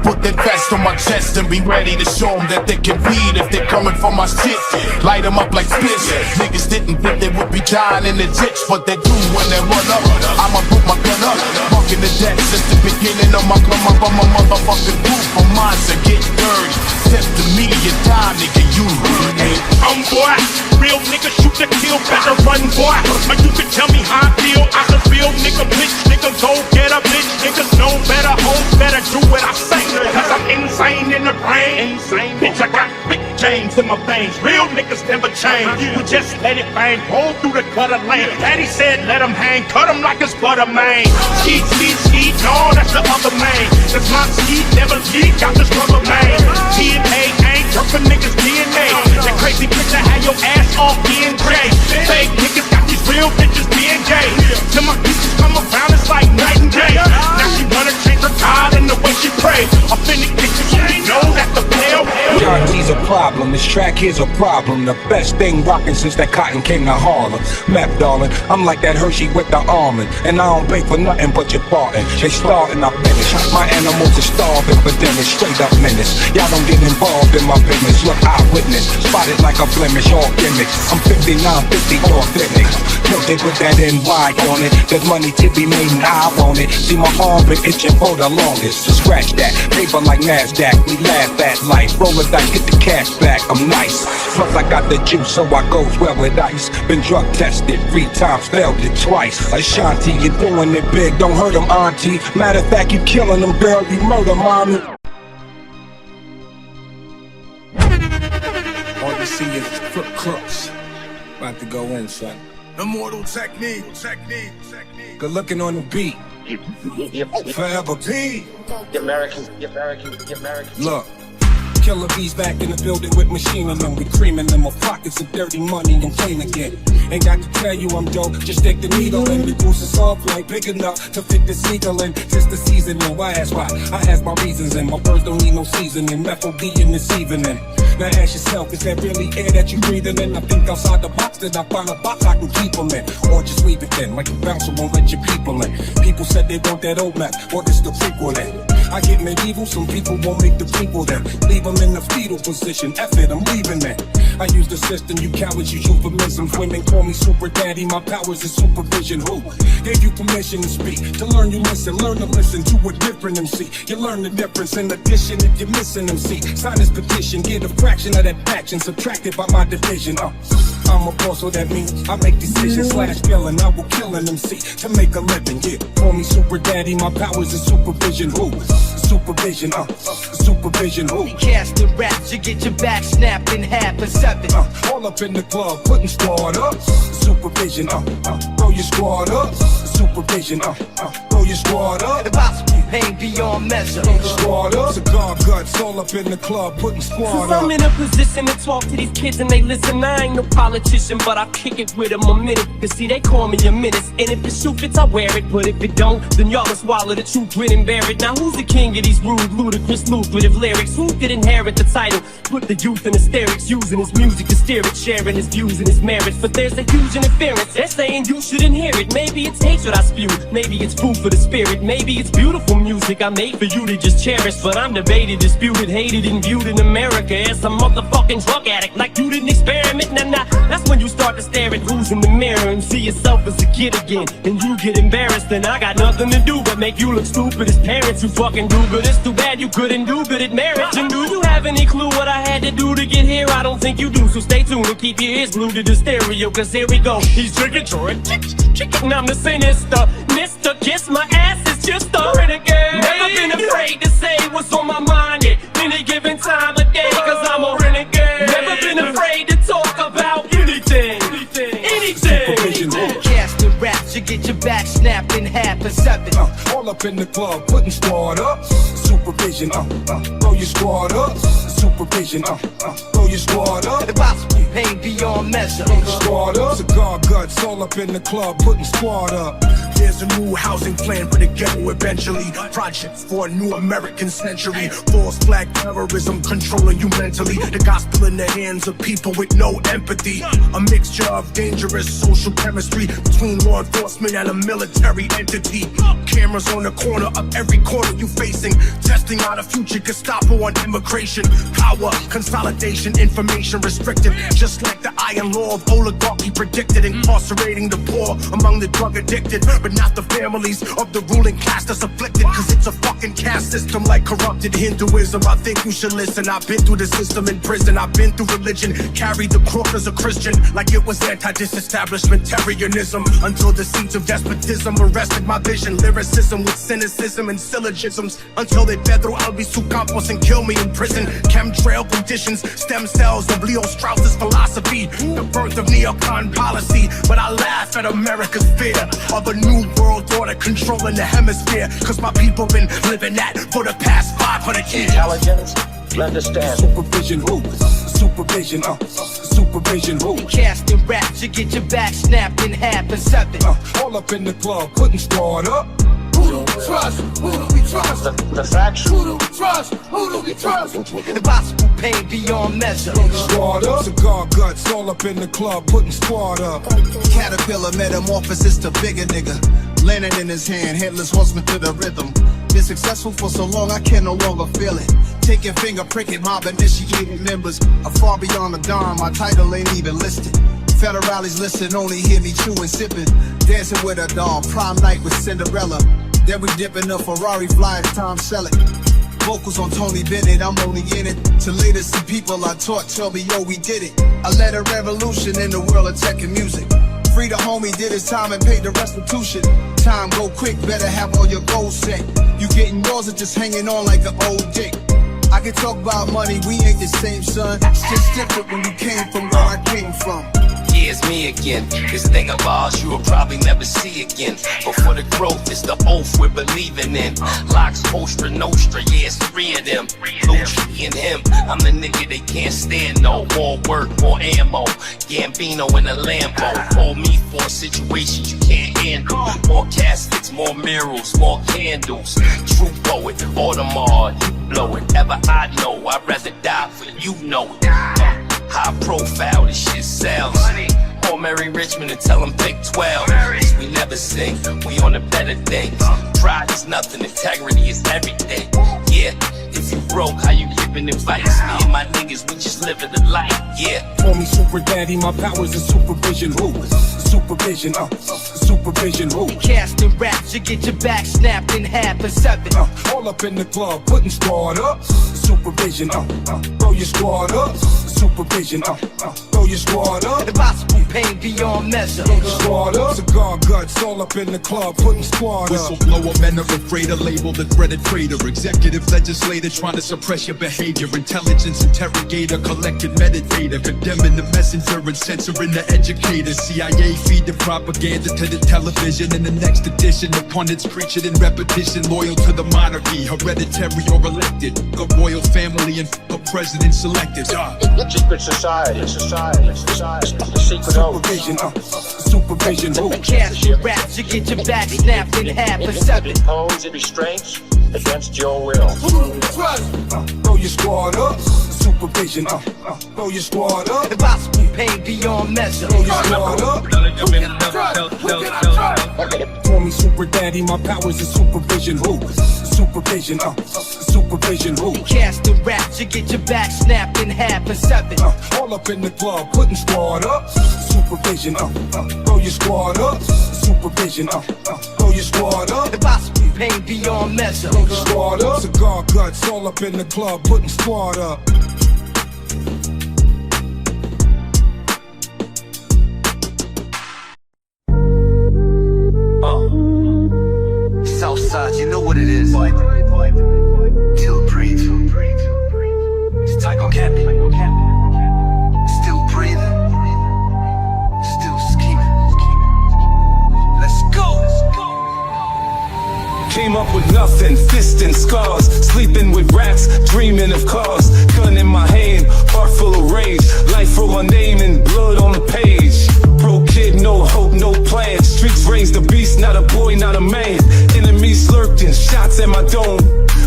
Put that vest on my chest and be ready to show them that they can read if they're coming for my shit. Light them up like splits. Niggas didn't think they would be dying in the ditch, but they do when they run up. I'ma put my gun up, fucking the deck since the beginning of my come up on my motherfucking roof. My minds are getting dirty. Step to me, you die, nigga, you ain't. Boy, real nigga shoot to kill, better run, boy. Or you can tell me how I feel, I can feel, nigga, bitch, nigga, go get a bitch, niggas know better, hoes better do what I say, cause I'm insane in the brain, bitch, I got big chains in my veins, real niggas never change, we just let it bang, roll through the gutter lane, daddy said let him hang, cut him like it's butter, man, skeet, skeet, skeet, no, that's the other man, that's my skeet, never leak, got this rubber man, DNA ain't jerking niggas DNA, that crazy bitch that had your ass off E&J, fake niggas got these real bitches being gay, till my bitches come around, it's like night and day, now she wanna change her God and the way she pray, authentic bitches, you know that the pale. John T's a problem, this track here's a problem. The best thing rockin' since that cotton came to Harlem. Map, darling, I'm like that Hershey with the almond, and I don't pay for nothing but your parting. They start and I finish. My animals are starving for dinner, straight up menace. Y'all don't get involved in my business. Look, eyewitness, spotted like a blemish, all gimmicks. I'm 59, 50, authentic. They put that NY on it. There's money to be made and I want it. See my arm been itching for the longest. So scratch that, paper like NASDAQ. We laugh at life, roll a dice, get the cash back. I'm nice, plus I got the juice, so I goes well with ice. Been drug tested 3 times, failed it twice. Ashanti, you're doing it big, don't hurt them, auntie. Matter of fact, you killing them, girl, you murder mommy. All you see is crook crooks. About to go in, son. Immortal technique. Good looking on the beat. Forever P. American. Look. Killer bees back in the building with machine in them. We creaming them, my pockets of dirty money and clean again. Ain't got to tell you I'm dope, just stick the needle in. The goose is soft like big enough to fit the seagull in. Since the seasoning, why ask why? I have my reasons and my birds don't need no seasoning. Methyl D in this evening. Now ask yourself, is that really air that you breathing in? I think outside the box, that I find a box I can keep them in. Or just leave it in, like a bouncer won't let your people in. People said they want that old map, or it's the prequel in. I get medieval, some people won't make the people then. Leave them in the fetal position, F it, I'm leaving that. I use the system, you cowards use euphemisms. Women call me super daddy, my powers is supervision. Who gave you permission to speak? To learn you listen, learn to listen to a different MC. You learn the difference in addition if you're missing MC. Sign this petition, get a fraction of that action, subtracted by my division. I'm a boss, so that means I make decisions / killing. I will kill an MC to make a living, yeah. Call me super daddy, my powers is supervision. Who? Supervision, supervision, who? We cast the raps, you get your back snapped in half and 7. All up in the club, putting squad up. Supervision, throw your squad up. Supervision, throw your squad up. Impossible pain beyond measure. Throw your squad up. Cigar guts, all up in the club, putting squad up. I'm in a position to talk to these kids and they listen. I ain't no politician, but I'll kick it with them a minute. Cause see, they call me a menace. And if the shoe fits, I wear it. But if it don't, then y'all will swallow the truth, grin and bear it. Now who's the king of these rude, ludicrous, lucrative lyrics? Who could inherit the title? Put the youth in hysterics, using his music to steer it, sharing his views and his merits. But there's a huge interference. They're saying you shouldn't hear it. Maybe it's hatred I spew, maybe it's food for the spirit. Maybe it's beautiful music I made for you to just cherish. But I'm debated, disputed, hated, and viewed in America as a motherfucking drug addict. Like you didn't experiment, nah. That's when you start to stare at who's in the mirror and see yourself as a kid again. And you get embarrassed, and I got nothing to do but make you look stupid as parents who fucking do good. It's too bad you couldn't do good at marriage. And do you have any clue what I had to do to get here? I don't think you do, so stay tuned and keep your ears glued to the stereo. Cause here we go, he's drinking Jordan, and I'm the sinister. Mister, kiss my ass, it's just a renegade. Never been afraid to say what's on my mind at any given time of day, cause I'm a renegade. Never been afraid to talk about anything. Supervision, Cast the raps, you get your back snapped in half and seven. All up in the club, putting squad up. Supervision, throw your squad up. Supervision, throw your squad up. The gospel pain beyond measure. Squad up. Cigar guts, all up in the club, putting squad up. There's a new housing plan for the ghetto eventually. Projects for a new American century. False flag terrorism controlling you mentally. The gospel in the hands of people with no empathy. A mixture of dangerous social chemistry between law enforcement and a military entity. Cameras on the corner of every corner you facing. Testing out a future Gestapo on immigration. Power, consolidation, information restricted. Just like the iron law of oligarchy predicted. Incarcerating the poor among the drug addicted. But not the families of the ruling class that's afflicted. Cause it's a fucking caste system like corrupted Hinduism. I think you should listen. I've been through the system in prison. I've been through religion. Carried the cross as a Christian. Like it was anti-disestablishmentarianism. Until the seeds of despotism arrested my vision. Lyricism with cynicism and syllogisms. Until they fed through Albizu Campos and kill me in prison. Chemtrail conditions. Stem cells of Leo Strauss's philosophy. The birth of neocon policy. But I laugh at America's fear of a new world order controlling the hemisphere. Cause my people been living that for the past 500 years. Intelligence, understand. Supervision, who? Supervision, supervision, who? Casting raps, you get your back snapped in half and seven. All up in the club, putting squad up. Who do we trust? Who do we trust? The facts. Who do we trust? Who do we trust? The gospel pain beyond measure. Squad up. Cigar guts, all up in the club, putting squad up. Caterpillar metamorphosis to bigger nigga. Lantern in his hand, headless horseman to the rhythm. Been successful for so long, I can no longer feel it. Taking finger pricking mob initiated members. Are far beyond the dime, my title ain't even listed. Federales listen, only hear me chewing, sipping. Dancing with a doll, prom night with Cinderella. Then we dip in the Ferrari, fly as time sell it. Vocals on Tony Bennett, I'm only in it to later see people I taught tell me, yo, we did it. I led a revolution in the world of tech and music. Free the homie, did his time and paid the restitution. Time go quick, better have all your goals set. You getting yours or just hanging on like an old dick? I can talk about money, we ain't the same, son. It's just different when you came from where I came from. Yeah, it's me again. This thing of ours you will probably never see again. But for the growth, it's the oath we're believing in. Locks, Ostra, Nostra, yeah, it's 3 of them. Lucci and him, I'm the nigga they can't stand no. More work, more ammo. Gambino in a Lambo. Hold me for situations you can't handle. More caskets, more murals, more candles. True poet, Audemars, you blow it. Ever I know, I'd rather die for you know it. High profile, this shit sells. Call Mary Richmond and tell him pick 12. Cause we never sing, we on the better things. Pride is nothing, integrity is everything. Yeah, if you broke, how you giving advice? Me and my niggas, we just living the life, yeah. Call me Super Daddy, my powers is supervision, who? Supervision, supervision, who? Casting raps, you get your back snapped in half and seven. All up in the club, putting squad up. Supervision, throw your squad up. Supervision, throw your squad up. The gospel pain beyond measure. Squad up. Cigar guts, all up in the club, putting squad up. Whistleblower, men are afraid to label the threaded traitor. Executive legislator trying to suppress your behavior. Intelligence interrogator, collected meditator. Condemning the messenger and censoring the educator. CIA feed the propaganda to the television. In the next edition, the pundits preach it in repetition. Loyal to the monarchy, hereditary or elected. The royal family and a president selected. Secret society, secret supervision, supervision. Casting raps, you get your back snapped in half and seven. Impose restraints against your will. Who do we trust? Throw your squad up. Supervision, throw your squad up. The gospel pain beyond measure. Throw your squad up. Who can I trust? Who can I trust? Call me Super Daddy, my powers is supervision, who? Supervision, supervision, who? Casting raps, you get your back snapped in half and seven. All up in the club, putting squad up. Supervision, throw your squad up. Supervision, throw your squad up. The gospel pain beyond measure. Squad up. Cigar guts, all up in the club, putting squad up. Southside, you know what it is. Still breathe. It's Tycho Cappy. Still breathing. Still scheming. Let's go. Came up with nothing, fist and scars. Sleeping with rats, dreaming of cars. Gun in my hand, heart full of rage. Life wrote my name in blood on the page. Broke kid, no hope, no plan. Streets raised a beast, not a boy, not a man. Enemies lurking, shots at my dome.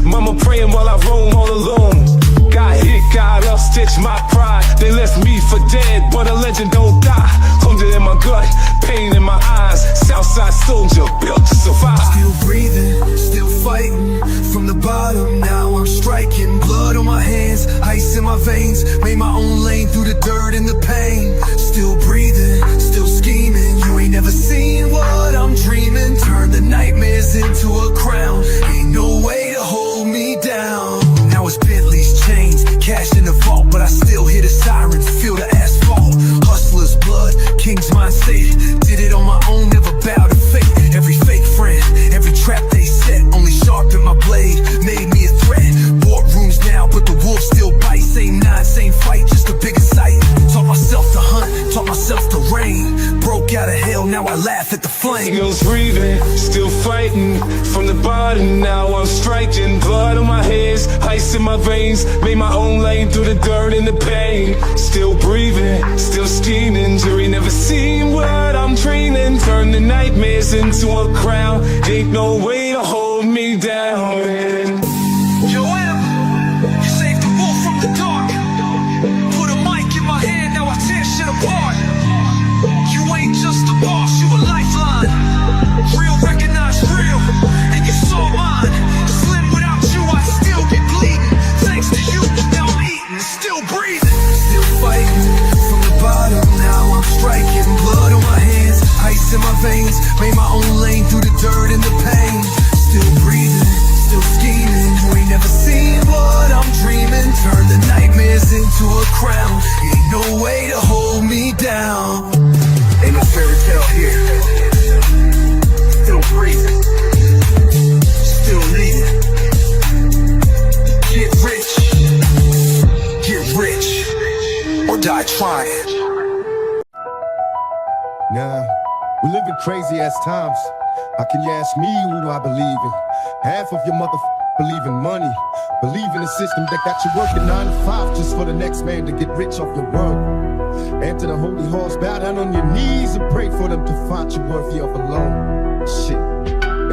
Mama praying while I roam all alone. Got hit, got up, stitched my pride. They left me for dead, but a legend don't die. Hunger in my gut, pain in my eyes. Southside soldier, built to survive. Still breathing, still fighting. From the bottom, now I'm striking. Blood on my hands, ice in my veins. Made my own lane through the dirt and the pain. Still breathing, still scheming. You ain't never seen what I'm dreaming. Turn the nightmares into a crown. Ain't no way to hold me down. Now it's Bentley's chains, cash in the vault, but I still hear the sirens, feel the asphalt. Hustler's blood, king's mindset. Did it on my own, never bowed to fate. Every fake friend, every trap they set, only sharpened my blade, made me a threat. Boardrooms now, but the wolves still bite. Same nine, same fight, just a bigger sight. Taught myself to hunt, taught myself to reign. Broke out of hell, now I laugh at the flame. Still breathing, still fighting. From the bottom, now I'm striking. Blood on my hands, ice in my veins. Made my own lane through the dirt and the pain. Still breathing, still scheming. Jury never seen what I'm dreaming. Turn the nightmares into a crown. Ain't no way to hold me down. Yo, Em, you saved the wolf from the dark. Put a mic in my hand, now I tear shit apart. You ain't just a boss, you a lifeline. Real recognize real, and you saw mine. Slim without you, I'd still be bleeding. Thanks to you, now I'm eating, still breathing. Still fighting, from the bottom, now I'm striking. Blood on my hands, ice in my veins. Made my own lane through the dirt and the pain. Still breathing, still scheming. You ain't never seen what I'm dreaming. Turn the nightmares into a crown. Ain't no way to hold me down. Ain't no fairy tale here. Still breathing, still leading. Get rich, or die trying. Nah, we live in crazy ass times. How can you ask me who do I believe in? Half of your believe in money. Believe in a system that got you working 9 to 5 just for the next man to get rich off your work. Enter the holy halls, bow down on your knees and pray for them to find you worthy of a loan. Shit.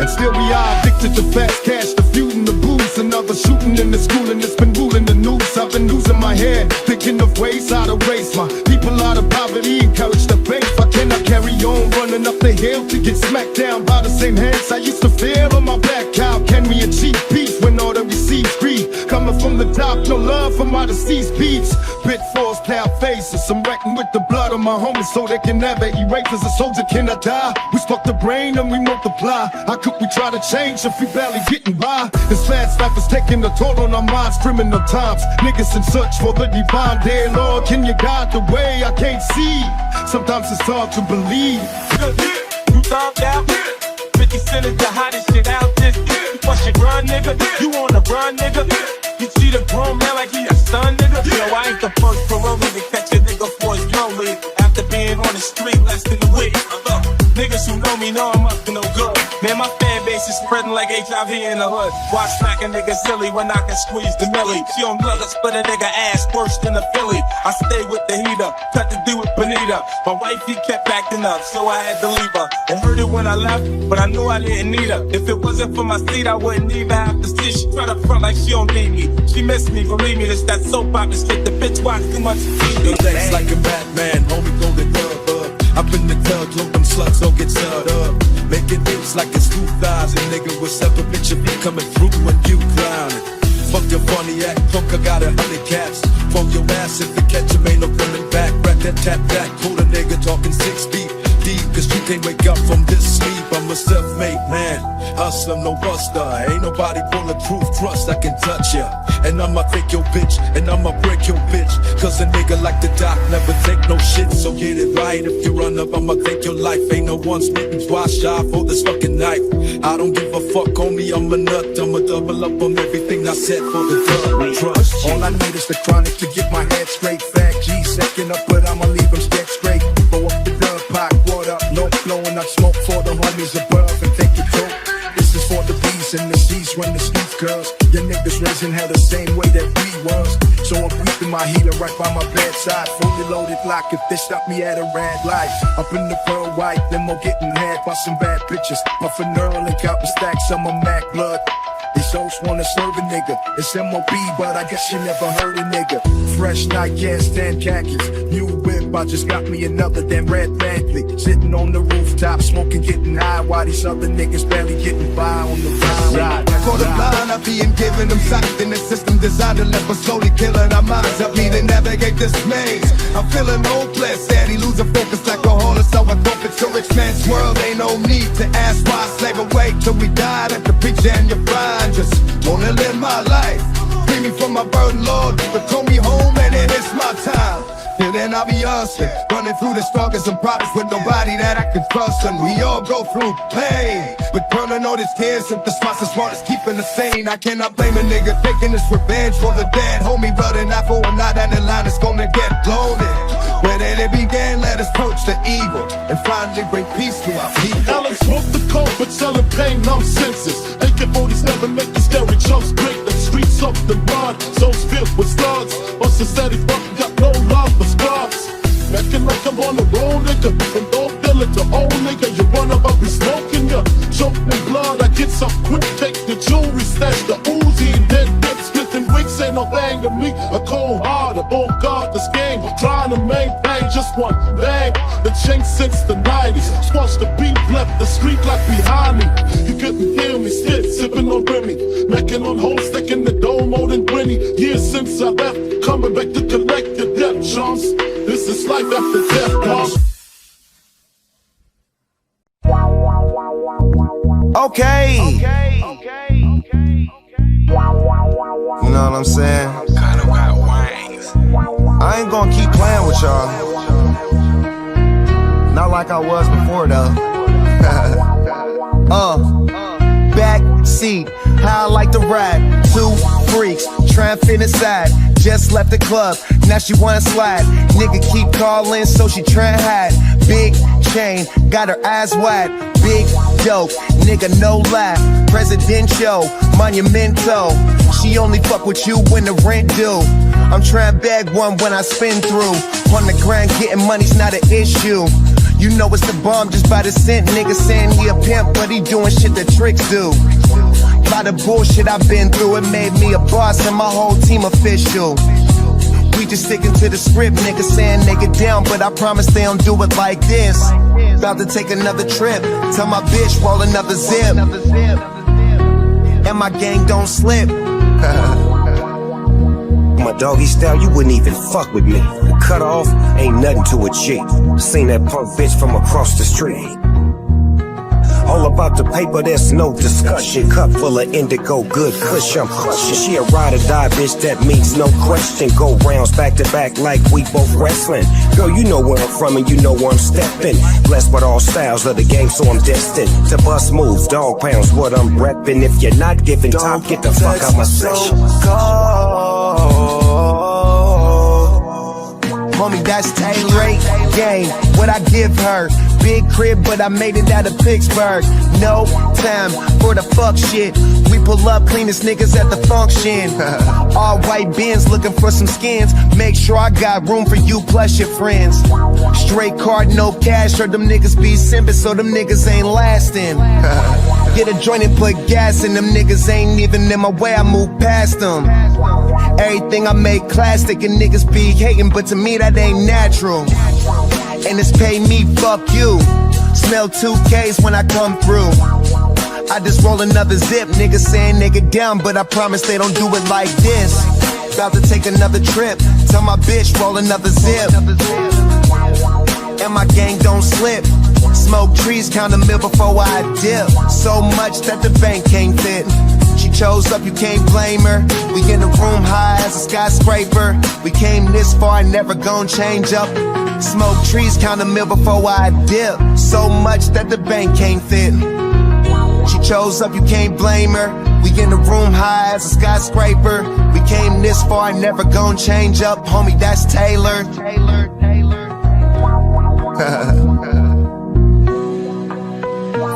And still we are addicted to fast cash, the feuding, the booze. Another shooting in the school and it's been ruling the news. I've been losing my head, thinking of ways how to raise my people out of poverty, encourage the faith. I cannot carry on running up the hill to get smacked down by the same hands I used to feel on my back. How can we achieve peace when all that we see is greed? Coming from the top, no love for my deceased beats. Pitfalls, plow faces, I'm wrecking with the blood of my homies so they can never erase us. A soldier cannot die, we spark the brain and we multiply. How could we try to change if we barely getting by? This fast life is taking a toll on our minds, criminal times. Niggas in search for the divine. Dear Lord, can you guide the way? I can't see, sometimes it's hard to believe. You thumbed out, 50 Cent is the hottest shit out this. You bust your run, nigga, you on the run, nigga. You treat a grown man like he a son, nigga. Yo, I ain't the first parolee to catch a nigga for his lonely. After being on the street less than a week. Niggas who know me know I'm up to no good. Man, my fan base is spreading like HIV in the hood. Watch smack a nigga silly when I can squeeze the millie. She don't love to split a nigga ass worse than a Philly. I stay with the heater, cut the deal with Benita. My wife, he kept acting up, so I had to leave her. And heard it when I left, but I knew I didn't need her. If it wasn't for my seat, I wouldn't even have to see. She try to front like she don't need me. She miss me, believe me, this that soap opera shit. The bitch watch too much TV. Your legs like a Batman, homie, go to dub. Up in the club, load them slugs, don't get stirred up. Making hits like it's 2000, nigga. What's up, a picture me coming through when you clowning. Fuck your funny act, punk, I got 100 cats. From your ass if the catch him, ain't no coming back. Rat that tap back, pull a nigga talking 6 feet deep. Cause you can't wake up from this sleep. I'm a self-made man, hustler, no buster. Ain't nobody bulletproof, trust I can touch ya. And I'ma take your bitch, and I'ma break your bitch. Cause a nigga like the doc never take no shit. So get it right, if you run up, I'ma take your life. Ain't no one smitten twice shy for this fucking knife. I don't give a fuck, homie, I'm a nut. I'ma double up on everything I said for the dub. Trust. All I need is the chronic to get my head straight. Fat G second up, but I'ma leave them dead straight. Go up the dub, pot, water, no flowing. I smoke for the homies above and take the dope. This is for the bees niggas run the streets, cuz your niggas raising hell the same way that we was. So I'm keeping my heater right by my bedside, fully loaded lock if they stop me at a red light. Up in the pearl white, limo getting had by some bad bitches. Puffin' Earl and counting stacks on my Mac blood. These hoes wanna serve a nigga. It's MOB, but I guess you never heard a nigga. Fresh nightcast, tan khakis, new whip. I just got me another damn red Bentley. Sitting on the rooftop, smoking, getting high, while these other niggas barely getting by on the ride. For the blind, I'm being given them sight in the system designed to let us slowly killing our minds. Help me to navigate this maze. I'm feeling hopeless, steady losing focus like a horse. So I hope it's a rich man's world. Ain't no need to ask why I slave away till we died at the preach and you're fine. Just wanna live my life. Free me from my burden, Lord, but call me home and then it's my time. And then I'll be hustling, running through the struggles and problems with nobody that I can trust. And we all go through pain, but burning all these tears if the spots as smart as keeping us sane. I cannot blame a nigga taking this revenge for the dead homie, running out for a night and the line is gonna get bloated. Where did it begin? Let us approach the evil and finally bring peace to our people. Alex smoke the coke, but selling pain, numb senses. AK-40s never make the scary chumps break. The streets up the rod, souls filled with slugs. Our society fucking got no love for scrubs. Making like I'm on the road, nigga. From old fella to old nigga, you run up, I'll be smoking ya. Choked in blood, I get some quick, take the jewelry, stash the Uzi, and then dip, splitting wigs ain't no thing to me. A cold heart, a on guard this game, trying to maintain just one thing. The change since the 90s, squash the beat, left the street like behind me. You couldn't hear me, sipping on Remy, macking on hoes, sticking the dome more than 20 years since I left, coming back to collect the death chance. This is life after death, dog. Okay. You know what I'm saying? I ain't gonna keep playing with y'all. Not like I was before though. Back seat, how I like to ride. Two freaks, trying to fit inside. Just left the club, now she wanna slide. Nigga keep calling, so she tryna hide. Big chain, got her eyes wide. Big dope, nigga no lie. Presidential, monumental. She only fuck with you when the rent due. I'm tryna bag one when I spin through. On the grind, getting money's not an issue. You know it's the bomb just by the cent. Nigga saying he a pimp, but he doing shit that tricks do. By the bullshit I've been through, it made me a boss and my whole team official. We just sticking to the script, niggas saying they get down, but I promise they don't do it like this. About to take another trip, tell my bitch roll another zip, and my gang don't slip. My doggy style, you wouldn't even fuck with me. The cut off ain't nothing to a chick. Seen that punk bitch from across the street. All about the paper, there's no discussion. Cup full of indigo, good kush, I'm crushing. She a ride or die bitch, that means no question. Go rounds back to back like we both wrestling. Girl, you know where I'm from and you know where I'm stepping. Blessed with all styles of the game, so I'm destined to bust moves. Dog pounds, what I'm repping. If you're not giving time, get the fuck out my session. Homie, that's Taylor game. What I give her? Big crib, but I made it out of Pittsburgh. No time for the fuck shit. We pull up, cleanest niggas at the function. All white bins looking for some skins. Make sure I got room for you plus your friends. Straight card, no cash, or them niggas be simping, so them niggas ain't lasting. Get a joint and put gas in them niggas ain't even in my way, I move past them. Everything I make classic and niggas be hating, but to me that ain't natural. And it's pay me, fuck you. Smell 2Ks when I come through. I just roll another zip, niggas saying they get down, but I promise they don't do it like this. About to take another trip, tell my bitch roll another zip, and my gang don't slip. Smoke trees, count a meal before I dip. So much that the bank can't fit. She chose up, you can't blame her. We in the room high as a skyscraper. We came this far, never gon' change up. Smoke trees, count a meal before I dip. So much that the bank can't fit. She chose up, you can't blame her. We in the room high as a skyscraper. We came this far, never gon' change up. Homie, that's Taylor.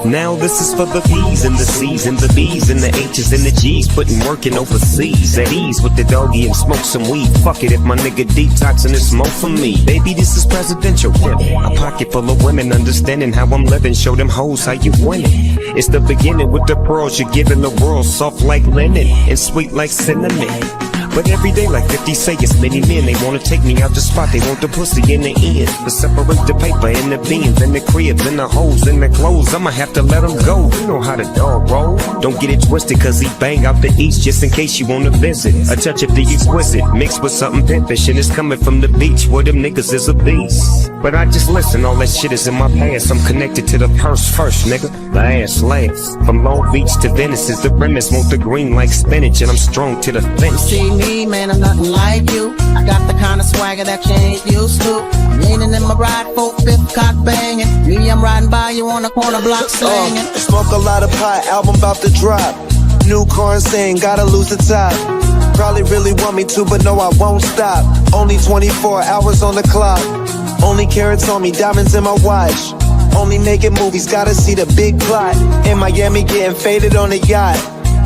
Now this is for the B's and the C's and the B's and the H's and the G's, putting work in overseas at ease with the doggy and smoke some weed. Fuck it if my nigga detoxing it's smoke for me. Baby, this is presidential. A pocket full of women understanding how I'm living. Show them hoes how you winning. It's the beginning with the pearls you're giving the world, soft like linen and sweet like cinnamon. But every day like 50 say it's many men. They wanna take me out the spot, they want the pussy in the end. To separate the paper and the beans and the cribs and the hoes and the clothes, I'ma have to let them go. You know how the dog roll. Don't get it twisted cause he bang out the east just in case you wanna visit. A touch of the exquisite mixed with something pimpish, and it's coming from the beach where them niggas is a beast. But I just listen, all that shit is in my past. I'm connected to the purse first, nigga. The ass last. From Long Beach to Venice is the premise. Want the green like spinach and I'm strong to the finish. Man, I'm nothing like you. I got the kind of swagger that you ain't used to. Leaning in my ride, 4-5 cock banging. Me, I'm riding by you on the corner block slanging. Smoke a lot of pot, album about to drop. New car saying gotta lose the top. Probably really want me to, but no, I won't stop. Only 24 hours on the clock. Only carrots on me, diamonds in my watch. Only naked movies, gotta see the big plot. In Miami, getting faded on a yacht.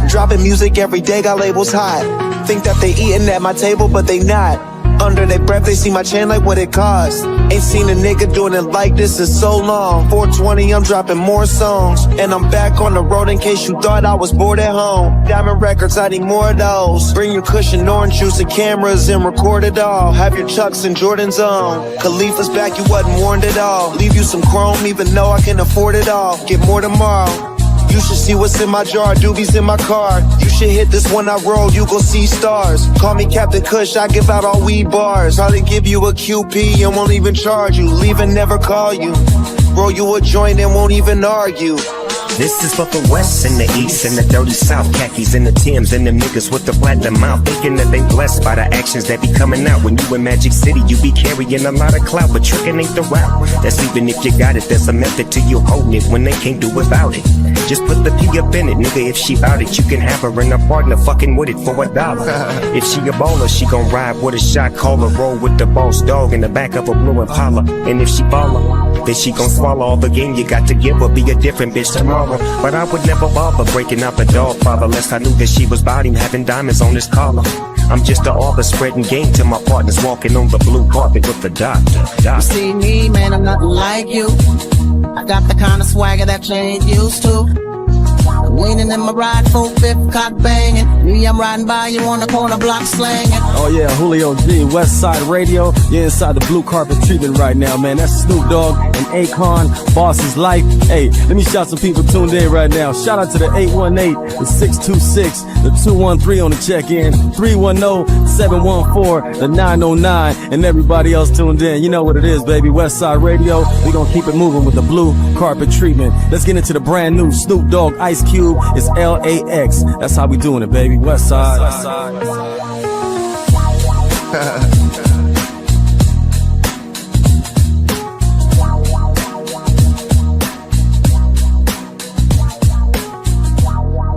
Dropping music every day, got labels hot. Think that they eatin' at my table, but they not. Under their breath, they see my chain like what it costs. Ain't seen a nigga doing it like this in so long. 420, I'm dropping more songs. And I'm back on the road in case you thought I was bored at home. Diamond Records, I need more of those. Bring your cushion, orange juice, and cameras and record it all. Have your Chucks and Jordans on. Khalifa's back, you wasn't warned at all. Leave you some chrome even though I can afford it all. Get more tomorrow. You should see what's in my jar, doobies in my car. You should hit this when I roll, you gon' see stars. Call me Captain Kush, I give out all weed bars. Hardly give you a QP and won't even charge you. Leave and never call you. Roll you a joint and won't even argue. This is for the West and the East and the dirty South. Khakis and the Timbs and them niggas with the platinum mouth. Thinking that they blessed by the actions that be coming out. When you in Magic City, you be carrying a lot of clout, but tricking ain't the route. That's even if you got it, there's a method to you holding it when they can't do without it. Just put the P up in it, nigga, if she bout it. You can have her and her partner fucking with it for $1. If she a baller, she gon' ride with a shot caller. Roll with the boss dog in the back of a blue Impala. And if she baller, then she gon' swallow all the game you got to give her. Be a different bitch tomorrow. But I would never bother breaking up a dog father unless I knew that she was about him having diamonds on his collar. I'm just a author spreading game to my partners walking on the blue carpet with the doctor. You see me, man, I'm nothing like you. I got the kind of swagger that you ain't used to. Leaning in my ride, 4-5 cock banging. Me, I'm riding by you on the corner block slanging. Oh yeah, Julio G, West Side Radio. You're inside the blue carpet treatment right now, man. That's Snoop Dogg and Akon, Boss's Life. Hey, let me shout some people tuned in right now. Shout out to the 818, the 626, the 213 on the check-in, 310-714, the 909, and everybody else tuned in. You know what it is, baby. West Side Radio. We're gonna keep it moving with the blue carpet treatment. Let's get into the brand new Snoop Dogg Ice Cube. It's LAX. That's how we doing it, baby. West Side. West Side.